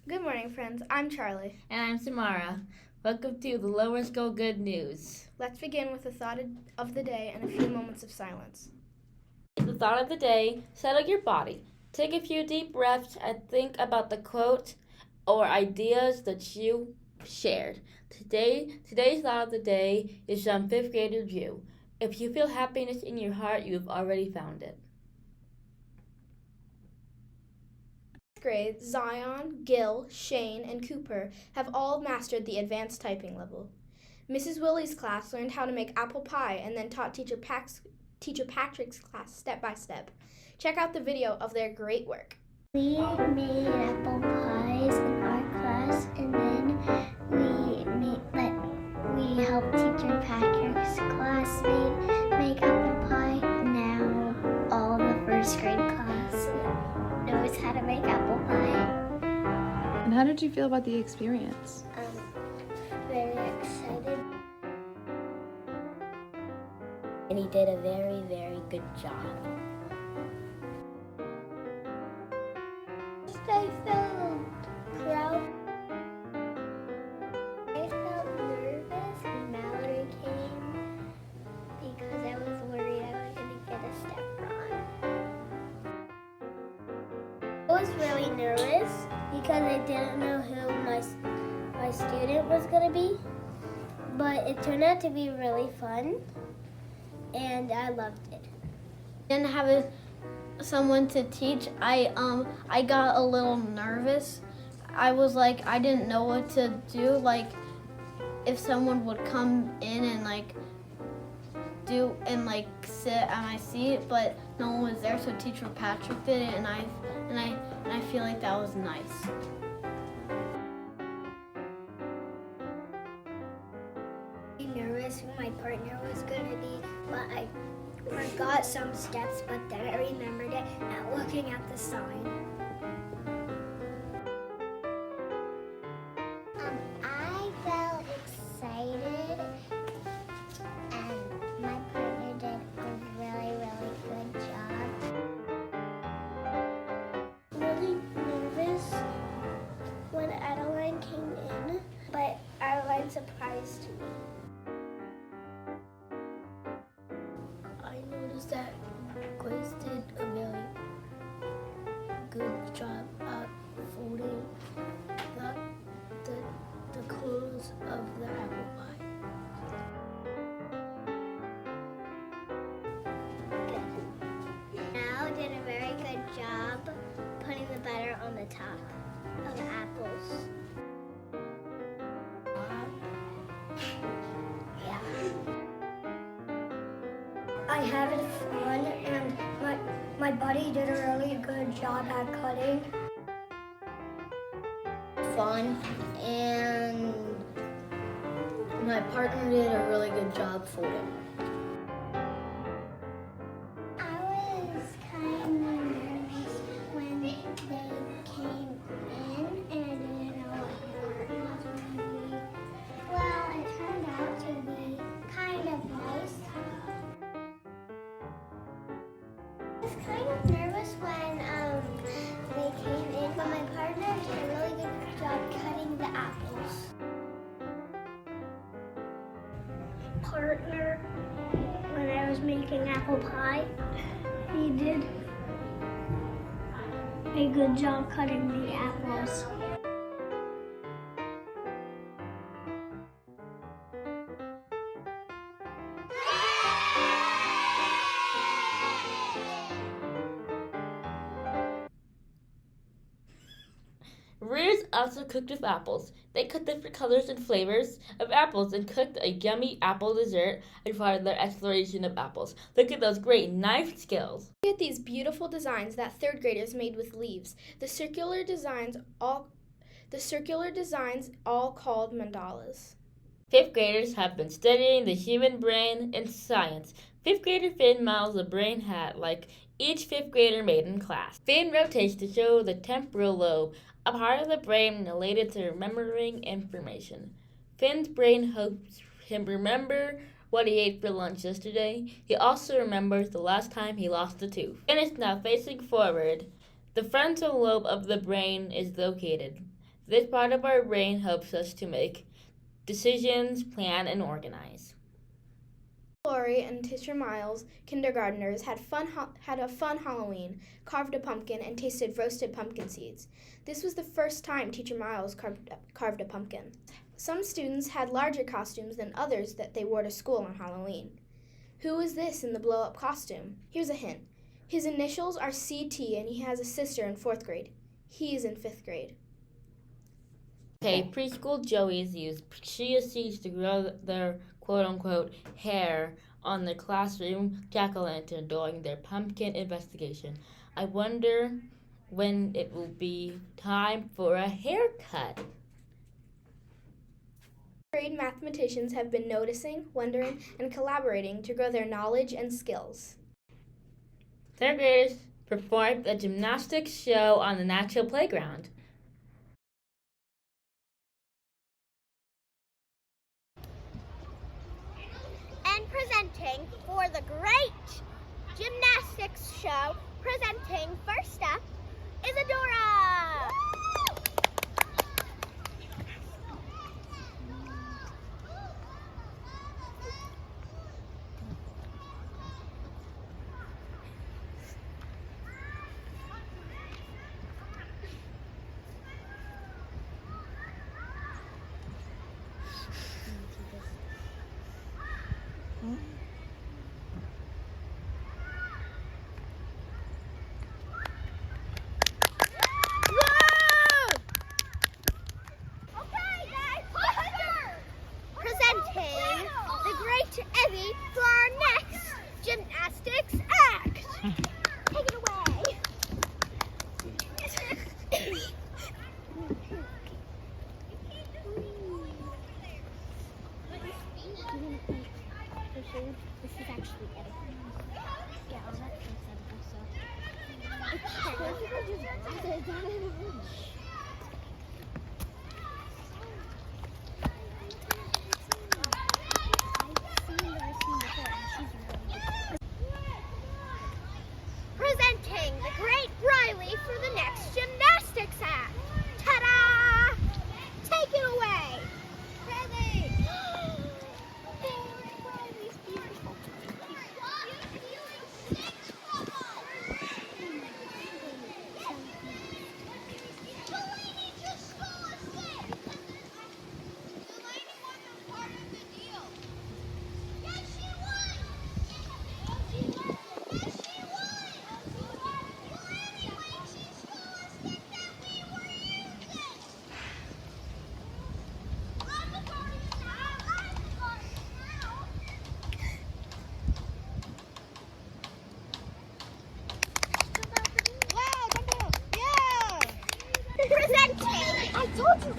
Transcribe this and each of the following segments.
Good morning, friends. I'm Charlie. And I'm Samara. Welcome to the Lower School Good News. Let's begin with the thought of the day and a few moments of silence. The thought of the day: settle your body. Take a few deep breaths and think about the quote or ideas that you shared. Today's thought of the day is from 5th grader Drew. If you feel happiness in your heart, you have already found it. Grade, Zion, Gil, Shane, and Cooper have all mastered the advanced typing level. Mrs. Willie's class learned how to make apple pie and then taught Teacher Patrick's class step by step. Check out the video of their great work. We made apple pies in our class, and then we helped Teacher Patrick's classmate make apple pie. Now all the first grade class knows how to make apple pie. And how did you feel about the experience? Very excited. And he did a very, very good job. I felt proud. I felt nervous when Mallory came because I was worried I was going to get a step wrong. I was really nervous because I didn't know who my student was going to be, but it turned out to be really fun, and I loved it. Didn't have someone to teach. I got a little nervous. I was like, I didn't know what to do, like if someone would come in and sit at my seat, but no one was there, so Teacher Patrick did it, and I feel like that was nice. Nervous who my partner was going to be, but I forgot some steps, but then I remembered it at looking at the sign. I felt excited, and my partner did a really, really good job. Really nervous when Adeline came in, but Adeline surprised me. I noticed that Grace did a very good job at folding the clothes of the apple pie. Now did a very good job putting the butter on the top of the apples. I had fun, and my buddy did a really good job at cutting. Fun, and my partner did a really good job folding. I was kind of nervous when they came in, and I didn't know what it was going to be. Well, it turned out to be kind of nice. I was kind of nervous when they came in, but my partner did a really good job cutting the apples. Partner, when I was making apple pie, he did a good job cutting the apples. Readers also cooked with apples. They cut different colors and flavors of apples and cooked a yummy apple dessert as part of their exploration of apples. Look at those great knife skills. Look at these beautiful designs that third graders made with leaves. The circular designs all called mandalas. 5th graders have been studying the human brain in science. 5th grader Finn models a brain hat like each 5th grader made in class. Finn rotates to show the temporal lobe, a part of the brain related to remembering information. Finn's brain helps him remember what he ate for lunch yesterday. He also remembers the last time he lost a tooth. Finn is now facing forward. The frontal lobe of the brain is located. This part of our brain helps us to make decisions, plan, and organize. Lori and Teacher Miles, kindergartners, had a fun Halloween, carved a pumpkin, and tasted roasted pumpkin seeds. This was the first time Teacher Miles carved a pumpkin. Some students had larger costumes than others that they wore to school on Halloween. Who is this in the blow-up costume? Here's a hint. His initials are CT, and he has a sister in 4th grade. He is in 5th grade. Okay, preschool Joeys use chia seeds to grow their quote-unquote hair on their classroom jack-o'-lantern during their pumpkin investigation. I wonder when it will be time for a haircut. Grade mathematicians have been noticing, wondering, and collaborating to grow their knowledge and skills. 3rd graders performed a gymnastics show on the natural playground. And presenting for the great gymnastics show, presenting first up, Isadora! Presenting the great Evie for our next gymnastics act. Take it away. This is actually Evie. Yeah, all that Presenting the great Riley for the next gymnastics act. Ta-da! Take it away. Riley. Riley's beautiful.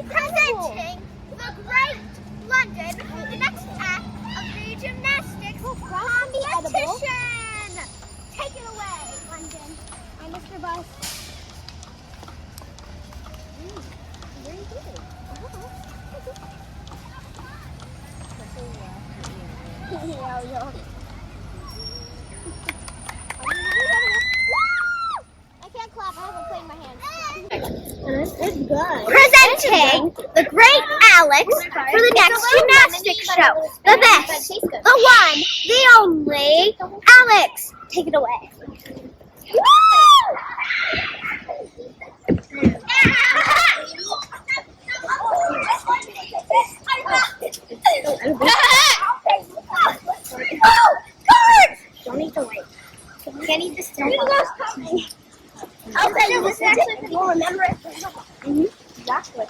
Presenting the great London, the next act of the gymnastics competition. Take it away, London. I'm Mr. Bus. Very good. I can't clap. I haven't cleaned my hands. Presenting the great Alex for the next gymnastics show. The best, the one, the only, Alex. Take it away. Don't need to wait. Can't eat this still. Okay, this actually, you'll remember it. Exactly.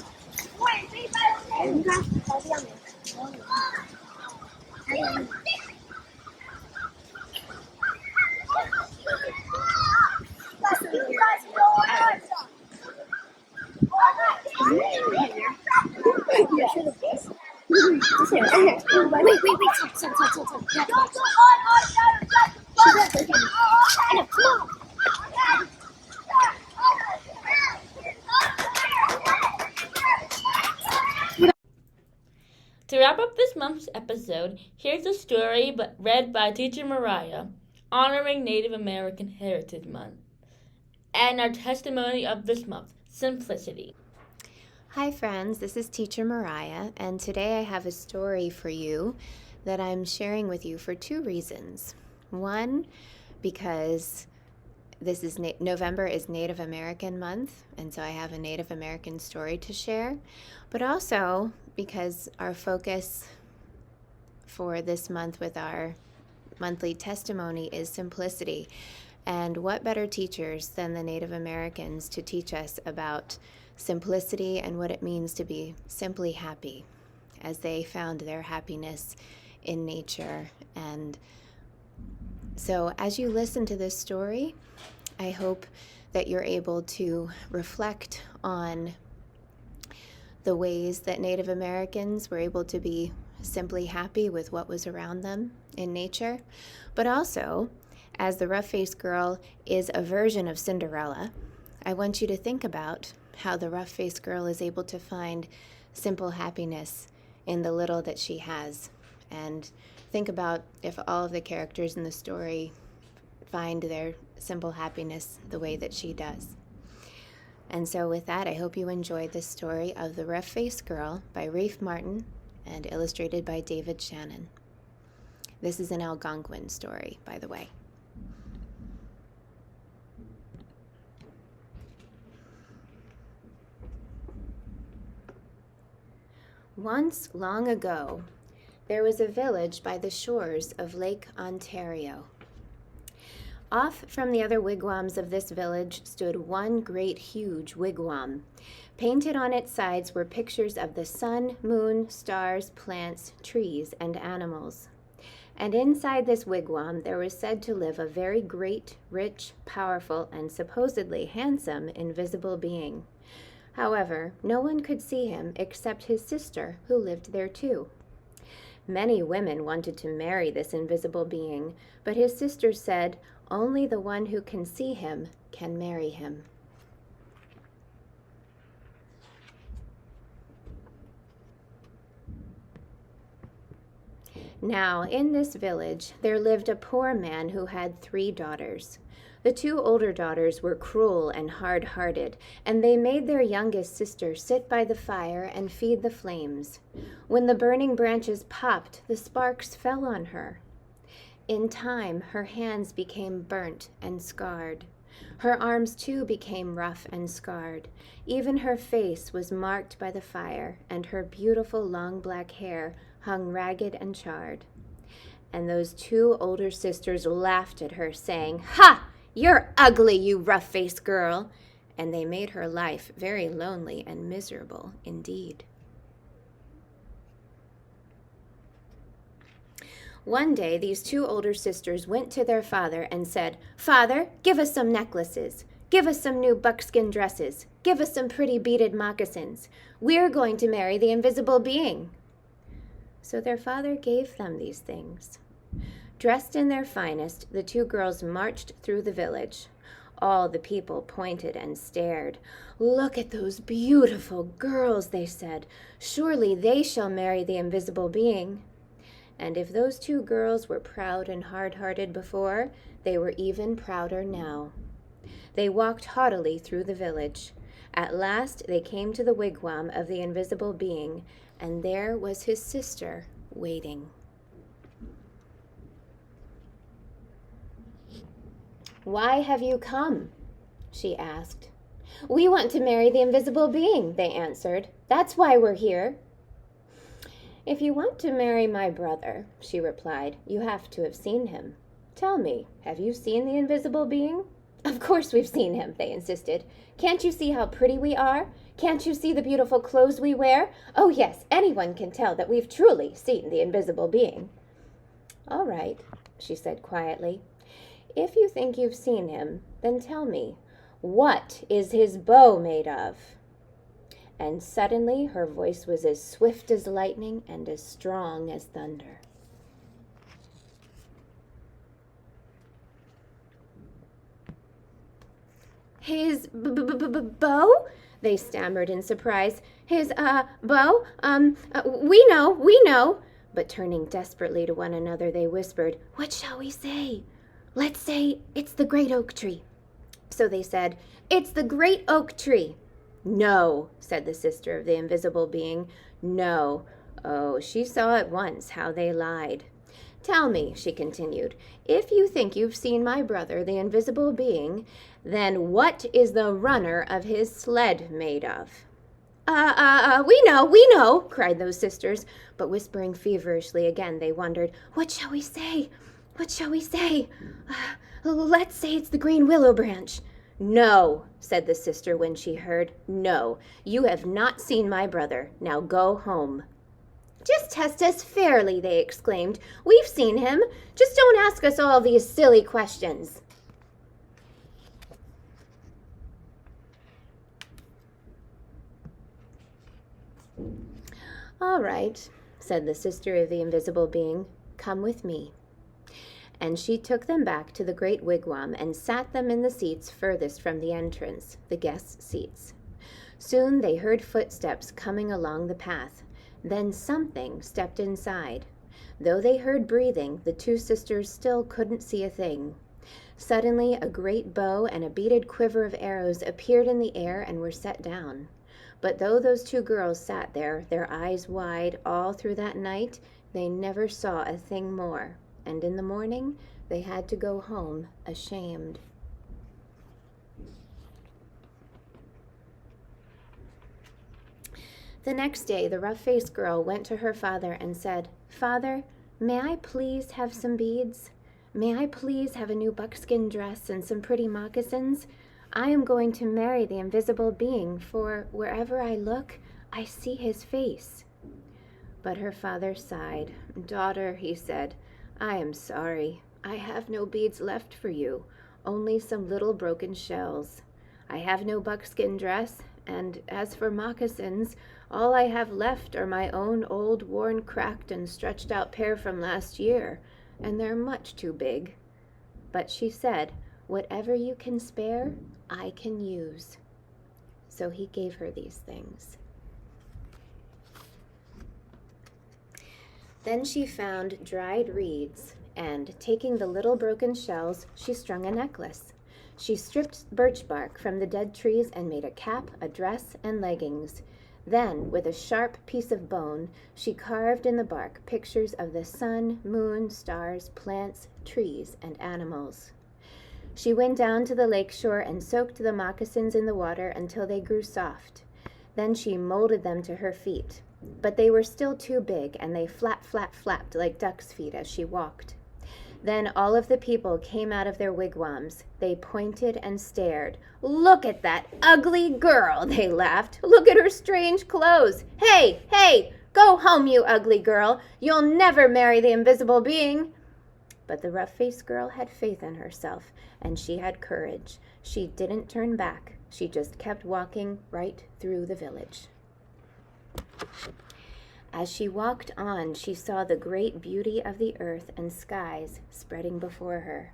To wrap up this month's episode, here's a story read by Teacher Mariah, honoring Native American Heritage Month, and our testimony of this month, simplicity. Hi friends, this is Teacher Mariah, and today I have a story for you that I'm sharing with you for two reasons. One, because this is November is Native American month, and so I have a Native American story to share, but also because our focus for this month with our monthly testimony is simplicity. And what better teachers than the Native Americans to teach us about simplicity and what it means to be simply happy, as they found their happiness in nature. And so as you listen to this story, I hope that you're able to reflect on the ways that Native Americans were able to be simply happy with what was around them in nature, but also, as the rough-faced girl is a version of Cinderella, I want you to think about how the rough-faced girl is able to find simple happiness in the little that she has. And think about if all of the characters in the story find their simple happiness the way that she does. And so with that, I hope you enjoy this story of The Rough-Faced Girl by Rafe Martin and illustrated by David Shannon. This is an Algonquin story, by the way. Once, long ago, there was a village by the shores of Lake Ontario. Off from the other wigwams of this village stood one great huge wigwam. Painted on its sides were pictures of the sun, moon, stars, plants, trees, and animals. And inside this wigwam there was said to live a very great, rich, powerful, and supposedly handsome invisible being. However, no one could see him except his sister, who lived there too. Many women wanted to marry this invisible being, but his sister said, only the one who can see him can marry him. Now, in this village, there lived a poor man who had 3 daughters. The 2 older daughters were cruel and hard-hearted, and they made their youngest sister sit by the fire and feed the flames. When the burning branches popped, the sparks fell on her. In time, her hands became burnt and scarred. Her arms, too, became rough and scarred. Even her face was marked by the fire, and her beautiful long black hair hung ragged and charred. And those 2 older sisters laughed at her, saying, "Ha! You're ugly, you rough-faced girl!" And they made her life very lonely and miserable indeed. One day, these 2 older sisters went to their father and said, "Father, give us some necklaces. Give us some new buckskin dresses. Give us some pretty beaded moccasins. We're going to marry the invisible being." So their father gave them these things. Dressed in their finest, the 2 girls marched through the village. All the people pointed and stared. "Look at those beautiful girls," they said. "Surely they shall marry the invisible being." And if those 2 girls were proud and hard-hearted before, they were even prouder now. They walked haughtily through the village. At last they came to the wigwam of the invisible being, and there was his sister waiting. "Why have you come?" she asked. "We want to marry the invisible being," they answered. "That's why we're here." "If you want to marry my brother," she replied, "you have to have seen him. Tell me, have you seen the invisible being?" "Of course we've seen him," they insisted. "Can't you see how pretty we are? Can't you see the beautiful clothes we wear? Oh yes, anyone can tell that we've truly seen the invisible being." "All right," she said quietly. "If you think you've seen him, then tell me, what is his bow made of?" And suddenly her voice was as swift as lightning and as strong as thunder. "His bow?" they stammered in surprise. "His, bow? We know. But turning desperately to one another, they whispered, "What shall we say?" "Let's say it's the great oak tree." So they said, "It's the great oak tree." No, said the sister of the invisible being. No. Oh, she saw at once how they lied. Tell me, she continued, if you think you've seen my brother, the invisible being, then what is the runner of his sled made of? We know, cried those sisters, but whispering feverishly again, they wondered, what shall we say? What shall we say? Let's say it's the green willow branch. No, said the sister when she heard. No, you have not seen my brother. Now go home. Just test us fairly, they exclaimed. We've seen him. Just don't ask us all these silly questions. All right, said the sister of the invisible being. Come with me. And she took them back to the great wigwam and sat them in the seats furthest from the entrance, the guests' seats. Soon they heard footsteps coming along the path. Then something stepped inside. Though they heard breathing, the two sisters still couldn't see a thing. Suddenly, a great bow and a beaded quiver of arrows appeared in the air and were set down. But though those two girls sat there, their eyes wide, all through that night, they never saw a thing more. And in the morning, they had to go home ashamed. The next day, the rough-faced girl went to her father and said, Father, may I please have some beads? May I please have a new buckskin dress and some pretty moccasins? I am going to marry the invisible being, for wherever I look, I see his face. But her father sighed. Daughter, he said, I am sorry. I have no beads left for you, only some little broken shells. I have no buckskin dress, and as for moccasins, all I have left are my own old, worn, cracked, and stretched out pair from last year, and they're much too big. But she said, whatever you can spare, I can use. So he gave her these things. Then she found dried reeds, and, taking the little broken shells, she strung a necklace. She stripped birch bark from the dead trees and made a cap, a dress, and leggings. Then, with a sharp piece of bone, she carved in the bark pictures of the sun, moon, stars, plants, trees, and animals. She went down to the lake shore and soaked the moccasins in the water until they grew soft. Then she molded them to her feet. But they were still too big, and they flapped like duck's feet as she walked. Then all of the people came out of their wigwams. They pointed and stared. Look at that ugly girl, they laughed. Look at her strange clothes. Hey, go home, you ugly girl. You'll never marry the invisible being. But the rough-faced girl had faith in herself, and she had courage. She didn't turn back. She just kept walking right through the village. As she walked on, she saw the great beauty of the earth and skies spreading before her.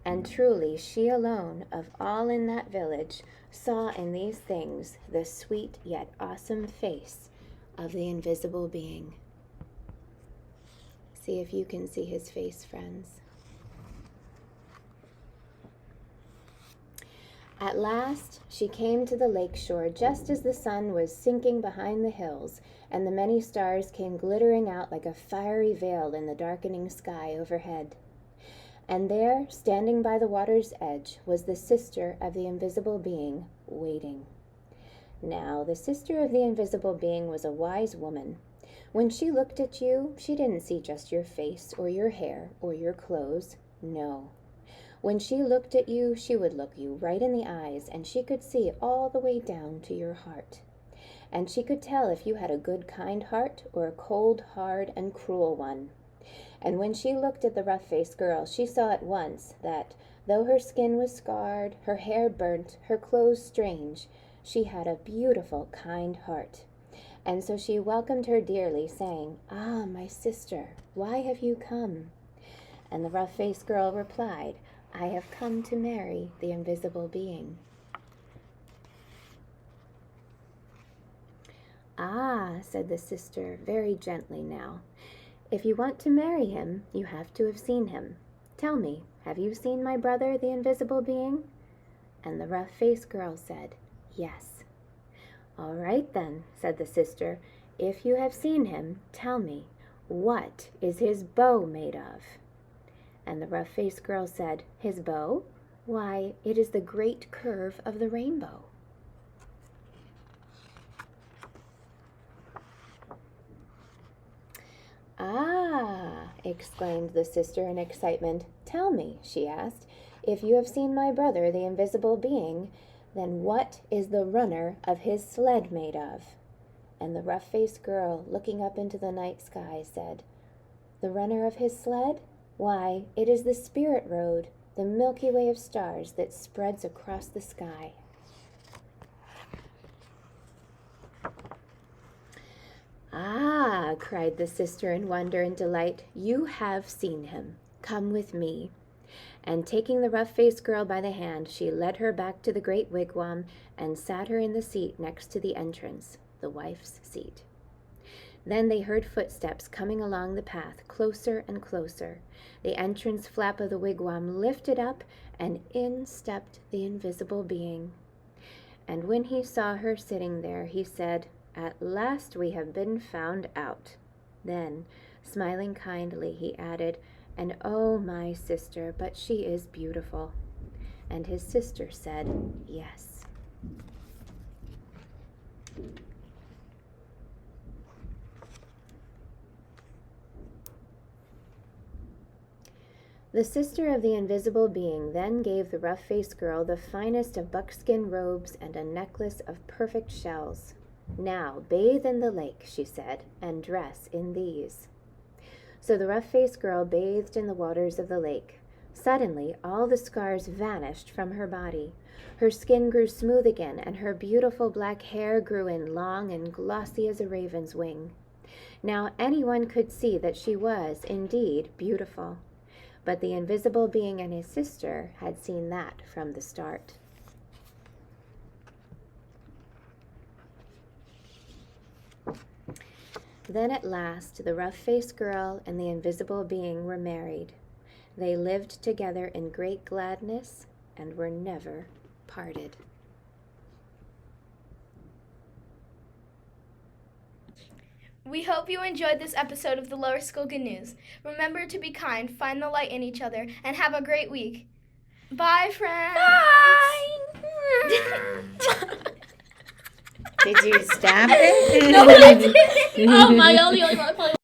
And truly, she alone, of all in that village, saw in these things the sweet yet awesome face of the invisible being. See if you can see his face, friends. At last, she came to the lake shore just as the sun was sinking behind the hills, and the many stars came glittering out like a fiery veil in the darkening sky overhead. And there, standing by the water's edge, was the sister of the invisible being, waiting. Now, the sister of the invisible being was a wise woman. When she looked at you, she didn't see just your face or your hair or your clothes. No. When she looked at you, she would look you right in the eyes, and she could see all the way down to your heart. And she could tell if you had a good, kind heart or a cold, hard, and cruel one. And when she looked at the rough-faced girl, she saw at once that, though her skin was scarred, her hair burnt, her clothes strange, she had a beautiful, kind heart. And so she welcomed her dearly, saying, "Ah, my sister, why have you come?" And the rough-faced girl replied, "I have come to marry the invisible being." "Ah," said the sister, very gently now, "if you want to marry him, you have to have seen him. Tell me, have you seen my brother, the invisible being?" And the rough-faced girl said, "Yes." "All right then," said the sister. "If you have seen him, tell me, what is his bow made of?" And the rough-faced girl said, "His bow? Why, it is the great curve of the rainbow." "Ah!" exclaimed the sister in excitement. "Tell me," she asked, "if you have seen my brother, the invisible being, then what is the runner of his sled made of?" And the rough-faced girl, looking up into the night sky, said, "The runner of his sled? Why, it is the spirit road, the Milky Way of stars that spreads across the sky." "Ah!" cried the sister in wonder and delight. "You have seen him. Come with me." And taking the rough-faced girl by the hand, she led her back to the great wigwam and sat her in the seat next to the entrance, the wife's seat. Then they heard footsteps coming along the path, closer and closer. The entrance flap of the wigwam lifted up, and in stepped the invisible being. And when he saw her sitting there, he said, "At last we have been found out." Then, smiling kindly, he added, "And oh, my sister, but she is beautiful." And his sister said, "Yes." The sister of the invisible being then gave the rough-faced girl the finest of buckskin robes and a necklace of perfect shells. "Now bathe in the lake," she said, "and dress in these." So the rough-faced girl bathed in the waters of the lake. Suddenly, all the scars vanished from her body. Her skin grew smooth again, and her beautiful black hair grew in long and glossy as a raven's wing. Now anyone could see that she was, indeed, beautiful. But the invisible being and his sister had seen that from the start. Then at last, the rough-faced girl and the invisible being were married. They lived together in great gladness and were never parted. We hope you enjoyed this episode of the Lower School Good News. Remember to be kind, find the light in each other, and have a great week. Bye, friends. Bye. Did you stab it? No, I didn't. Oh my God,